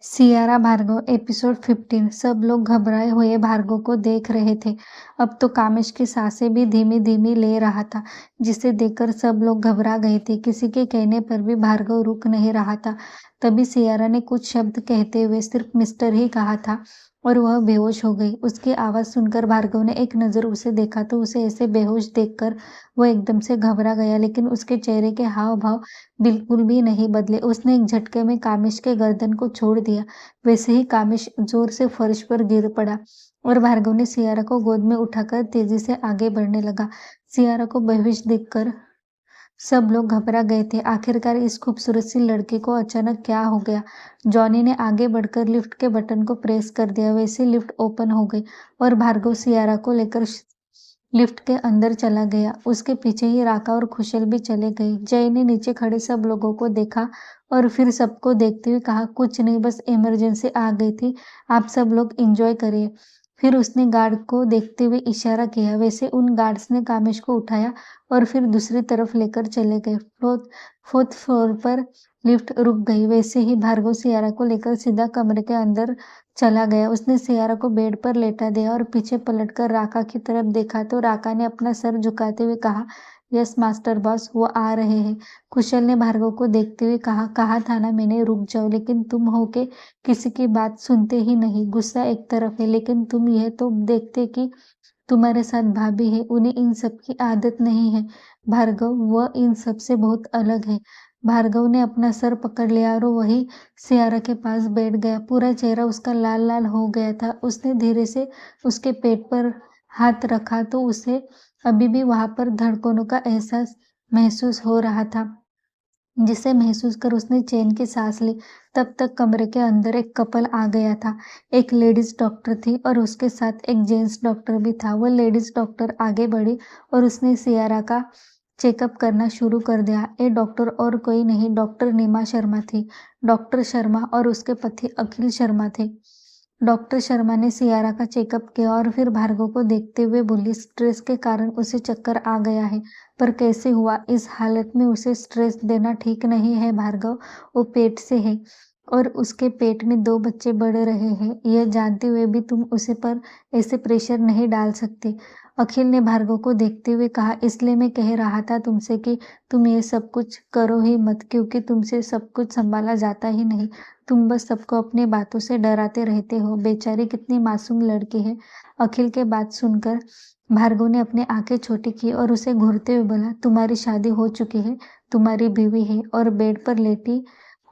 Sierra Bhargava episode 15। सब लोग घबराए हुए भार्गव को देख रहे थे। अब तो कामेश की सांसें भी धीमी धीमी ले रहा था, जिसे देखकर सब लोग घबरा गए थे। किसी के कहने पर भी भार्गव रुक नहीं रहा था। तभी सियारा ने कुछ शब्द कहते हुए सिर्फ मिस्टर ही कहा था और वह बेहोश हो गई। उसकी आवाज सुनकर भार्गव ने एक नजर उसे देखा तो उसे ऐसे बेहोश देखकर वह एकदम से घबरा गया, लेकिन उसके चेहरे के हाव भाव बिल्कुल भी नहीं बदले। उसने एक झटके में कामिश के गर्दन को छोड़ दिया। वैसे ही कामिश जोर से फर्श पर गिर पड़ा और भार्गव ने सियारा को गोद में उठाकर तेजी से आगे बढ़ने लगा। सियारा को बेहोश देखकर सब लोग घबरा गए थे। आखिरकार इस खूबसूरत सी लड़की को अचानक क्या हो गया। जॉनी ने आगे बढ़कर लिफ्ट के बटन को प्रेस कर दिया। वैसे लिफ्ट ओपन हो गई और भार्गव सियारा को लेकर लिफ्ट के अंदर चला गया। उसके पीछे ही राका और खुशल भी चले गए। जय ने नीचे खड़े सब लोगों को देखा और फिर सबको देखते हुए कहा, कुछ नहीं, बस इमरजेंसी आ गई थी, आप सब लोग एंजॉय करिए। फिर उसने गार्ड को देखते हुए इशारा किया। वैसे उन गार्ड्स ने कामेश को उठाया और फिर दूसरी तरफ लेकर चले गए। फोर्थ फ्लोर पर लिफ्ट रुक गई। वैसे ही भार्गव सियारा को लेकर सीधा कमरे के अंदर चला गया। उसने सियारा को बेड पर लेटा दिया और पीछे पलटकर राका की तरफ देखा तो राका ने अपना सर झुकाते हुए कहा, यस मास्टर बॉस, वो आ रहे हैं। कुशल ने भार्गव को देखते हुए कहा था ना मैंने, रुक जाओ, लेकिन तुम हो के किसी की बात सुनते ही नहीं। गुस्सा एक तरफ है, लेकिन तुम यह तो देखते कि तुम्हारे साथ भाभी है, उन्हें इन सब की आदत नहीं है। भार्गव, वह इन सब से बहुत अलग है। भार्गव ने अपना सर पकड़ लिया और वही सियारा के पास बैठ गया। पूरा चेहरा उसका लाल लाल हो गया था। उसने धीरे से उसके पेट पर हाथ रखा तो उसे अभी भी वहां पर धड़कनों का एहसास महसूस हो रहा था, जिसे महसूस कर उसने चैन की सांस ली। तब तक कमरे के अंदर एक कपल आ गया था। एक लेडीज डॉक्टर थी और उसके साथ एक जेंट्स डॉक्टर भी था। वह लेडीज डॉक्टर आगे बढ़ी और उसने सियारा का चेकअप करना शुरू कर दिया। ये डॉक्टर और कोई नहीं, डॉक्टर नीमा शर्मा थी। डॉक्टर शर्मा और उसके पति अखिल शर्मा थे। डॉक्टर शर्मा ने सियारा का चेकअप किया और फिर भार्गव को देखते हुए बोली, स्ट्रेस के कारण उसे चक्कर आ गया है, पर कैसे हुआ? इस हालत में उसे स्ट्रेस देना ठीक नहीं है भार्गव, वो पेट से है और उसके पेट में 2 बच्चे बढ़ रहे हैं। यह जानते हुए भी तुम उसे पर ऐसे प्रेशर नहीं डाल सकते। अखिल ने भार्गव को देखते हुए कहा, इसलिए मैं कह रहा था तुमसे कि तुम ये सब कुछ करो ही मत, क्योंकि तुमसे सब कुछ संभाला जाता ही नहीं। तुम बस सबको अपनी बातों से डराते रहते हो। बेचारी कितनी मासूम लड़की है। अखिल के बात सुनकर भार्गव ने अपनी आंखें छोटी की और उसे घूरते हुए बोला, तुम्हारी शादी हो चुकी है, तुम्हारी बीवी है और बेड पर लेटी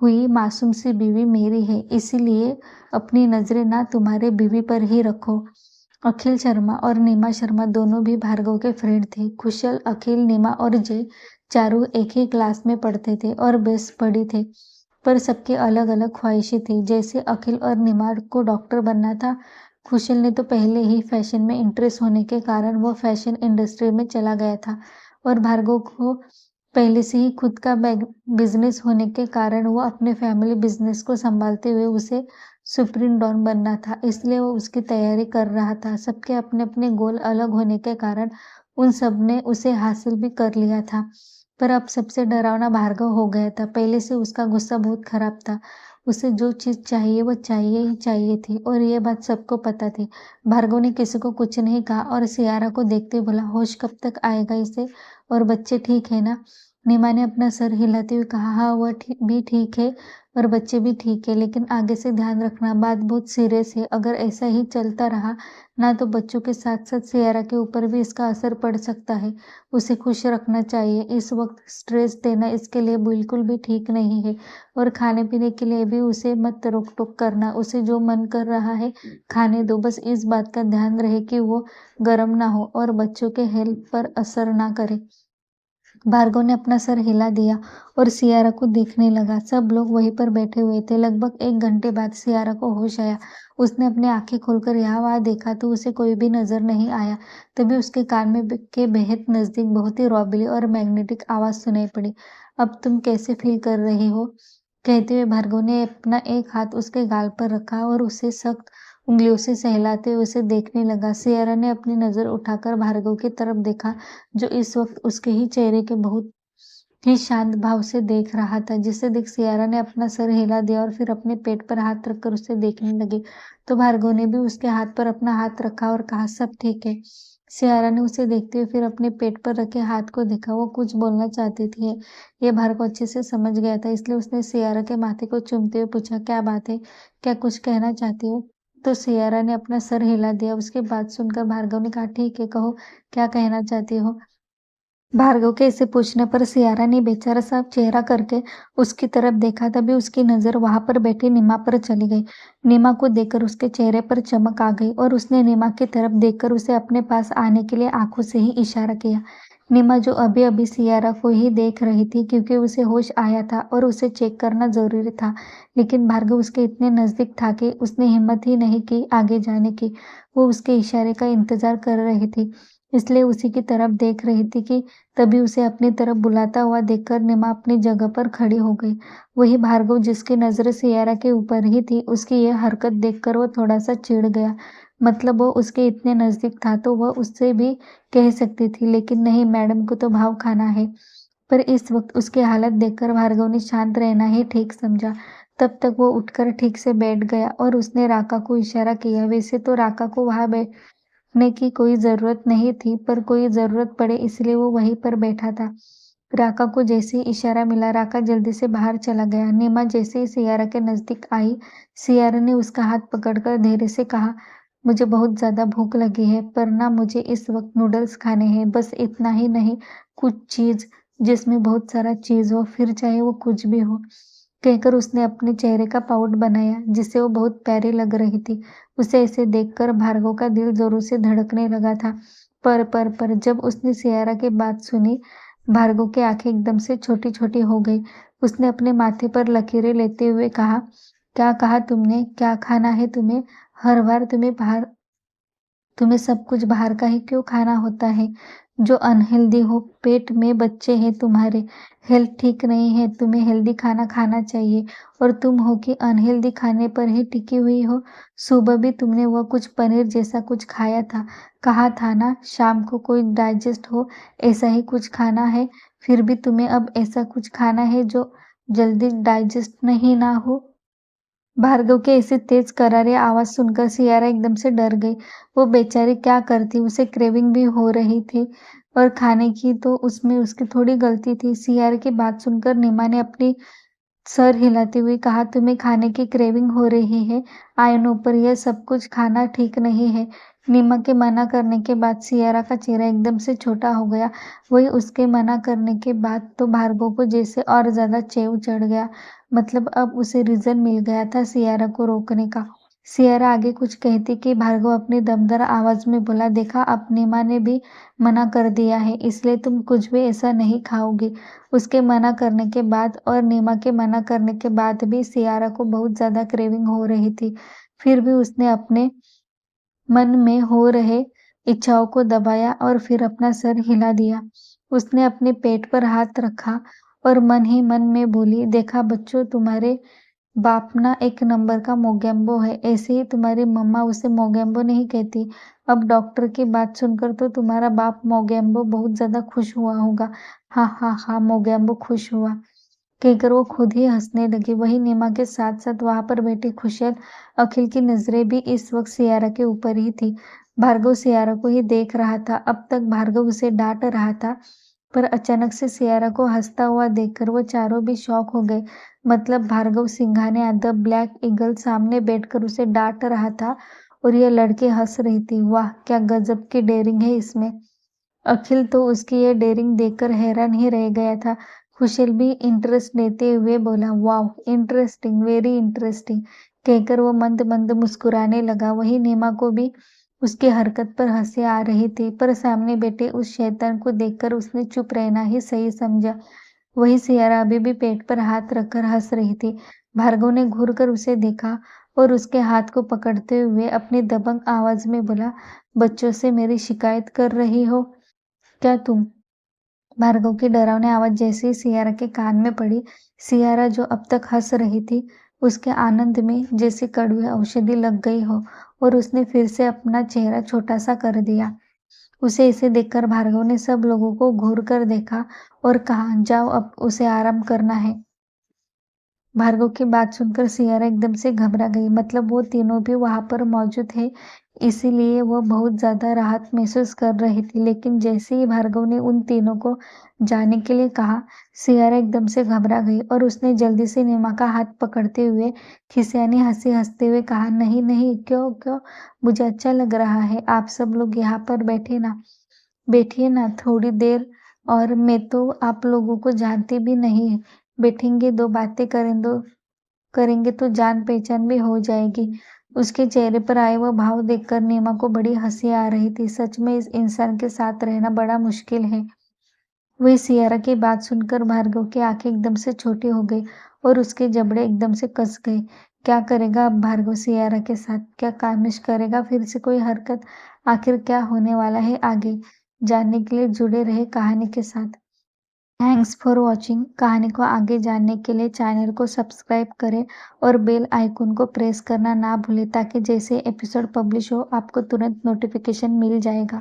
हुई मासूम सी बीवी मेरी है, इसीलिए अपनी नजरें ना तुम्हारे बीवी पर ही रखो। अखिल शर्मा और नीमा शर्मा दोनों भी भार्गव के फ्रेंड थे। कुशल, अखिल, नीमा और जय चारों एक ही क्लास में पढ़ते थे और बेस्ट बडी थे, पर सबकी अलग अलग ख्वाहिशें थी। जैसे अखिल और नीमा को डॉक्टर बनना था, कुशल ने तो पहले ही फैशन में इंटरेस्ट होने के कारण वो फैशन इंडस्ट्री में चला गया था और भार्गव को पहले से ही खुद का बिजनेस होने के कारण वो अपने फैमिली बिजनेस को संभालते हुए उसे सुप्रीम डॉन बनना था, इसलिए वो उसकी तैयारी कर रहा था। सबके अपने अपने गोल अलग होने के कारण उन सब ने उसे हासिल भी कर लिया था, पर अब सबसे डरावना भार्गव हो गया था। पहले से उसका गुस्सा बहुत खराब था। उसे जो चीज चाहिए वो चाहिए ही चाहिए थी और ये बात सबको पता थी। भार्गव ने किसी को कुछ नहीं कहा और सियारा को देखते हुए बोला, होश कब तक आएगा इसे? और बच्चे ठीक है ना? नीमा ने अपना सर हिलाते हुए कहा, हाँ वह भी ठीक है और बच्चे भी ठीक है, लेकिन आगे से ध्यान रखना, बात बहुत सीरियस है। अगर ऐसा ही चलता रहा ना तो बच्चों के साथ साथ सियारा के ऊपर भी इसका असर पड़ सकता है। उसे खुश रखना चाहिए। इस वक्त स्ट्रेस देना इसके लिए बिल्कुल भी ठीक नहीं है और खाने पीने के लिए भी उसे मत रोक टोक करना। उसे जो मन कर रहा है खाने दो, बस इस बात का ध्यान रहे कि वो गर्म ना हो और बच्चों के हेल्थ पर असर ना करे। भार्गव ने अपना सर हिला दिया और सियारा को देखने लगा। सब लोग वहीं पर बैठे हुए थे। लगभग 1 घंटे बाद सियारा को होश आया। उसने अपनी आंखें खोलकर यहाँ वहां देखा तो उसे कोई भी नजर नहीं आया। तभी उसके कान में के बेहद नजदीक बहुत ही रॉबिली और मैग्नेटिक आवाज सुनाई पड़ी। अब तुम कैसे फील कर रही हो? कहते हुए भार्गव ने अपना एक हाथ उसके गाल पर रखा और उसे सख्त उंगलियों से सहलाते हुए उसे देखने लगा। सियारा ने अपनी नजर उठाकर भार्गव की तरफ देखा, जो इस वक्त उसके ही चेहरे के बहुत ही शांत भाव से देख रहा था, जिसे देख सियारा ने अपना सर हिला दिया और फिर अपने पेट पर हाथ रखकर उसे देखने लगी। तो भार्गव ने भी उसके हाथ पर अपना हाथ रखा और कहा, सब ठीक है। सियारा ने उसे देखते हुए फिर अपने पेट पर रखे हाथ को देखा। वो कुछ बोलना चाहती थी, ये भार्गव अच्छे से समझ गया था, इसलिए उसने सियारा के माथे को चूमते हुए पूछा, क्या बात है, क्या कुछ कहना चाहती हो? तो सियारा ने अपना सर हिला दिया। उसकी बात सुनकर भार्गव ने कहा, ठीक है, कहो, क्या कहना चाहती हो? भार्गव के ऐसे पूछने पर सियारा ने बेचारा सा चेहरा करके उसकी तरफ देखा। तभी उसकी नजर वहां पर बैठी नीमा पर चली गई। नीमा को देखकर उसके चेहरे पर चमक आ गई और उसने नीमा की तरफ देखकर उसे अपने पास आने के लिए आंखों से ही इशारा किया। नीमा जो अभी अभी सियारा को ही देख रही थी, क्योंकि उसे होश आया था और उसे चेक करना जरूरी था, लेकिन भार्गव उसके इतने नजदीक था कि उसने हिम्मत ही नहीं की आगे जाने की। वो उसके इशारे का इंतजार कर रही थी, इसलिए उसी की तरफ देख रही थी कि तभी उसे अपनी तरफ बुलाता हुआ देखकर नीमा अपनी जगह पर खड़ी हो गई। वही भार्गव जिसकी नजर सियारा के ऊपर ही थी, उसकी यह हरकत देखकर वो थोड़ा सा चिढ़ गया। मतलब वो उसके इतने नजदीक था तो वह उससे भी कह सकती थी, लेकिन नहीं, मैडम को तो भाव खाना है। पर इस वक्त उसकी हालत देखकर भार्गव ने शांत रहना ही ठीक समझा। तब तक वो उठकर ठीक से बैठ गया और उसने राका को इशारा किया। वैसे तो राका को वहां ने की कोई जरूरत नहीं थी, पर कोई जरूरत पड़े इसलिए वो वहीं पर बैठा था। राका को जैसे ही इशारा मिला, राका जल्दी से बाहर चला गया। नीमा जैसे ही सियारा के नजदीक आई, सियारा ने उसका हाथ पकड़कर धीरे से कहा, मुझे बहुत ज्यादा भूख लगी है, पर ना मुझे इस वक्त नूडल्स खाने हैं, बस इतना ही नहीं, कुछ चीज जिसमें बहुत सारा चीज हो, फिर चाहे वो कुछ भी हो। कहकर उसने अपने चेहरे का पाउट बनाया, जिससे वो बहुत प्यारी लग रही थी। उसे ऐसे देखकर भार्गव का दिल जोरों से धड़कने लगा था। पर जब उसने सियारा की बात सुनी, भार्गव की आंखें एकदम से छोटी छोटी हो गई। उसने अपने माथे पर लकीरें लेते हुए कहा, क्या कहा तुमने, क्या खाना है तुम्हें? हर बार तुम्हें सब कुछ बाहर का ही क्यों खाना होता है? जो अनहेल्दी हो, पेट में बच्चे हैं तुम्हारे, हेल्थ ठीक नहीं है, तुम्हें हेल्दी खाना खाना चाहिए, और तुम हो कि अनहेल्दी खाने पर ही टिकी हुई हो। सुबह भी तुमने वह कुछ पनीर जैसा कुछ खाया था, कहा था ना शाम को कोई डाइजेस्ट हो ऐसा ही कुछ खाना है, फिर भी तुम्हें अब ऐसा कुछ खाना है जो जल्दी डाइजेस्ट नहीं ना हो। भार्गव के ऐसी तेज करारी आवाज सुनकर सियारा एकदम से डर गई। वो बेचारी क्या करती, उसे क्रेविंग भी हो रही थी और खाने की, तो उसमें उसकी थोड़ी गलती थी। सियारा की बात सुनकर नीमा ने अपनी सर हिलाते हुए कहा, तुम्हें खाने की क्रेविंग हो रही है, आई नो, पर यह सब कुछ खाना ठीक नहीं है। नीमा के मना करने के बाद सियारा का चेहरा एकदम से छोटा हो गया। वही उसके मना करने के बाद तो भार्गव को जैसे और ज्यादा चेव चढ़ गया। मतलब अब उसे रीजन मिल गया था सियारा को रोकने का। सियारा आगे कुछ कहती कि भार्गव अपनी दमदार आवाज में बोला, देखा, अब नीमा ने भी मना कर दिया है, इसलिए तुम कुछ भी ऐसा नहीं खाओगी। उसके मना करने के बाद और नीमा के मना करने के बाद भी सियारा को बहुत ज्यादा क्रेविंग हो रही थी। फिर भी उसने अपने मन में हो रहे इच्छाओं को दबाया और फिर अपना सर हिला दिया। उसने अपने पेट पर हाथ रखा और मन ही मन में बोली, देखा बच्चों, तुम्हारे बाप ना एक नंबर का मोगैम्बो है, ऐसे ही तुम्हारी मम्मा उसे मोगैम्बो नहीं कहती। अब डॉक्टर की बात सुनकर तो तुम्हारा बाप मोगैम्बो बहुत ज्यादा खुश हुआ होगा। हाँ हाँ हाँ, मोगैम्बो खुश हुआ, कहकर वो खुद ही हंसने लगी। वही नीमा के साथ साथ वहां पर बैठी खुशल अखिल की नजरें भी इस वक्त सियारा के ऊपर ही थी। भार्गव सियारा को ही देख रहा था। अब तक भार्गव उसे डांट रहा था, पर अचानक से सियारा को हंसता हुआ देखकर वो चारों भी शॉक हो गए। मतलब Bhargav Singhania the black eagle सामने बैठकर उसे डांट रहा था और ये लड़की हंस रही थी। वाह, क्या गजब की डेयरिंग है इसमें। अखिल तो उसकी ये डेयरिंग देखकर हैरान ही रह गया था। खुशल भी इंटरेस्ट लेते हुए बोला, वाह, इंटरेस्टिंग, वेरी इंटरेस्टिंग, कहकर वो मंद मंद मुस्कुराने लगा। वही नीमा को भी उसकी हरकत पर हंसी आ रही थी, पर सामने बैठे उस शैतान को देखकर उसने चुप रहना ही सही समझा। वही सियारा अभी भी पेट पर हाथ रखकर हंस रही थी। भार्गव ने घूर कर उसे देखा और उसके हाथ को पकड़ते हुए अपनी दबंग आवाज में बोला, बच्चों से मेरी शिकायत कर रही हो क्या तुम? भार्गव की डरावनी आवाज जैसे ही सियारा के कान में पड़ी, सियारा जो अब तक हंस रही थी, उसके आनंद में जैसे कड़वी औषधि लग गई हो और उसने फिर से अपना चेहरा छोटा सा कर दिया। उसे इसे देखकर भार्गव ने सब लोगों को घूर कर देखा और कहा, जाओ अब उसे आराम करना है। भार्गव की बात सुनकर सियारा एकदम से घबरा गई। मतलब वो तीनों भी वहां पर मौजूद थे, इसीलिए वो बहुत ज्यादा राहत महसूस कर रही थी। लेकिन जैसे ही भार्गव ने उन तीनों को जाने के लिए कहा, सियारा एकदम से घबरा गई और उसने जल्दी से नीमा का हाथ पकड़ते हुए खिसियानी हंसी हंसते हुए कहा, नहीं नहीं, क्यों क्यों, मुझे अच्छा लग रहा है। आप सब लोग यहाँ पर बैठिए ना थोड़ी देर, और मैं तो आप लोगों को जानती भी नहीं। बैठेंगे, दो बातें करेंगे तो जान पहचान भी हो जाएगी। उसके चेहरे पर आए वह भाव देखकर नीमा को बड़ी हंसी आ रही थी। सच में इस इंसान के साथ रहना बड़ा मुश्किल है। वही सियारा की बात सुनकर भार्गव की आंखें एकदम से छोटी हो गई और उसके जबड़े एकदम से कस गए। क्या करेगा अब भार्गव सियारा के साथ? क्या कामिश करेगा फिर से कोई हरकत? आखिर क्या होने वाला है आगे? जानने के लिए जुड़े रहे कहानी के साथ। Thanks for watching. कहानी को आगे जानने के लिए चैनल को सब्सक्राइब करें और बेल आइकन को प्रेस करना ना भूलें, ताकि जैसे एपिसोड पब्लिश हो आपको तुरंत नोटिफिकेशन मिल जाएगा।